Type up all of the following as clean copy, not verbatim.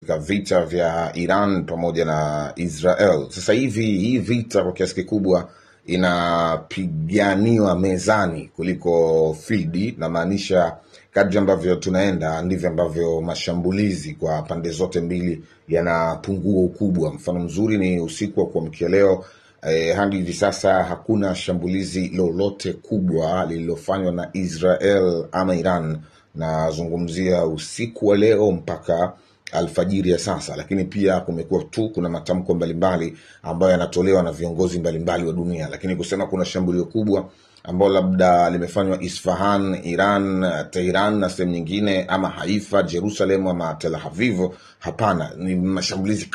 Vita vya Iran pamoja na Israel. Sasa hivi hii vita kwa kiasi kikubwa inapiganiwa mezani kuliko field, na maanisha kadri ambavyo tunaenda ndivyo ambavyo mashambulizi kwa pande zote mbili yanapungua ukubwa. Mfano mzuri ni usiku wa kuamkia leo. Hadi hivi sasa hakuna shambulizi lolote kubwa lililofanywa na Israel ama Iran, nazungumzia usiku wa leo mpaka alfajiri ya sasa. Lakini pia kuna matamko mbalimbali ambayo yanatolewa na viongozi mbalimbali wa dunia, lakini kusema kuna shambulio kubwa ambalo labda limefanywa Isfahan, Iran, Tehran na sehemu nyingine, ama Haifa, Jerusalem ama Tel Aviv, hapana. Ni mashambulizi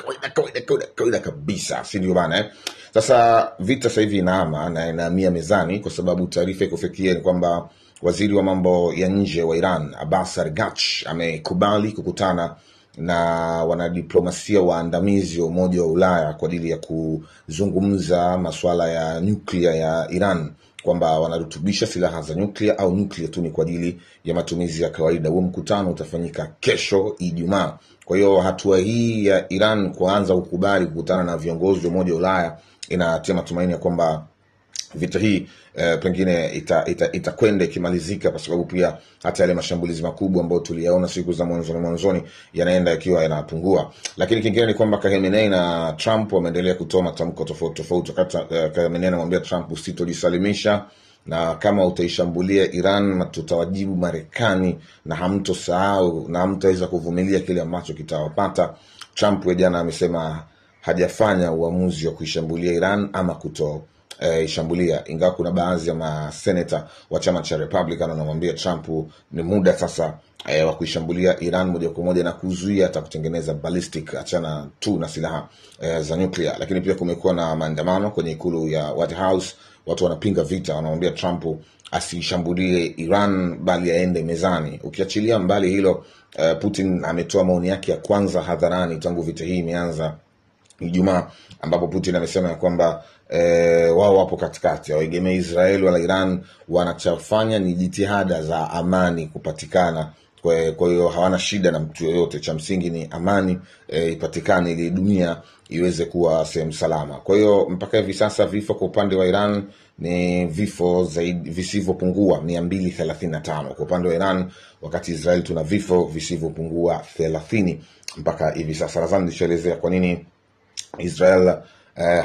kawaida kabisa, si ndio bana? Sasa vita sasa hivi inahamia mezani, kwa sababu taarifa ikufikia ni kwamba waziri wa mambo ya nje wa Iran Abbas Araghchi amekubali kukutana na wanadiplomasia waandamizi wa Umoja wa Ulaya kwa ajili ya kuzungumza masuala ya nyuklia ya Iran, kwamba wanarutubisha silaha za nyuklia au nyuklia tu ni kwa ajili ya matumizi ya kawaida. Huo mkutano utafanyika kesho Ijumaa. Kwa hiyo hatua hii ya Iran kuanza kukubali kukutana na viongozi wa Umoja wa Ulaya inatia matumaini ya kwamba vita hii pengine itakwenda ikimalizika, kwa sababu pia hata yale mashambulizi makubwa ambayo tuliyaona siku za mwanzoni yanaenda yakiwa yanapungua. Lakini kingine ni kwamba Khamenei na Trump wameendelea kutoa matamko tofauti. Wakati Khamenei anamwambia Trump, usitojisalimisha, na kama utaishambulia Iran tutawajibu Marekani na hamtosahau na hamtaweza kuvumilia kile ambacho kitawapata. Trump jana amesema hajafanya uamuzi wa kuishambulia Iran ama ishambulia, ingawa kuna baadhi ya maseneta wa chama cha Republican wanamwambia Trump ni muda sasa wa kuishambulia Iran moja kwa moja na kuzuia hata kutengeneza ballistic, achana tu na silaha za nuclear. Lakini pia kumekuwa na maandamano kwenye ikulu ya White House, watu wanapinga vita, wanamwambia Trump asishambulie Iran bali aende mezani. Ukiachilia mbali hilo, Putin ametoa maoni yake ya kwanza hadharani tangu vita hii imeanza Ijumaa, ambapo Putin amesema ya kwamba wao wapo katikati, hawaegemei Israel wala Iran. Wanachofanya ni jitihada za amani kupatikana. Kwa hiyo hawana shida na mtu yoyote, cha msingi ni amani ipatikane ili dunia iweze kuwa sehemu salama. Kwa hiyo mpaka hivi sasa vifo kwa upande wa Iran ni vifo zaidi visivyopungua 235 kwa upande wa Iran, wakati Israel tuna vifo visivyopungua 30 mpaka hivi sasa. Nadhani nishaelezea kwa nini Israel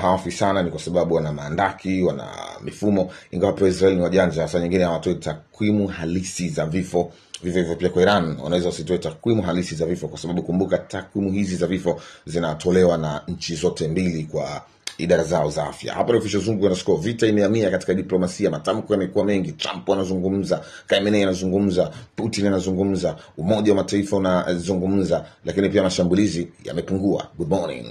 hawafi sana. Ni kwa sababu wana maandaki, wana mifumo, ingawa pia Israel ni wajanja. Sasa nyingine hawatoi takwimu halisi za vifo. Vivyo pia kwa Iran wanaweza usitoe takwimu halisi za vifo, kwa sababu kumbuka takwimu hizi za vifo zinatolewa na nchi zote mbili kwa idara zao za afya. Hapa ni Official Zungu _ vita imehamia katika diplomasia. Matamko yamekuwa mengi. Trump anazungumza, Khamenei anazungumza, Putin anazungumza, Umoja wa Mataifa unazungumza, lakini pia mashambulizi yamepungua. Good morning.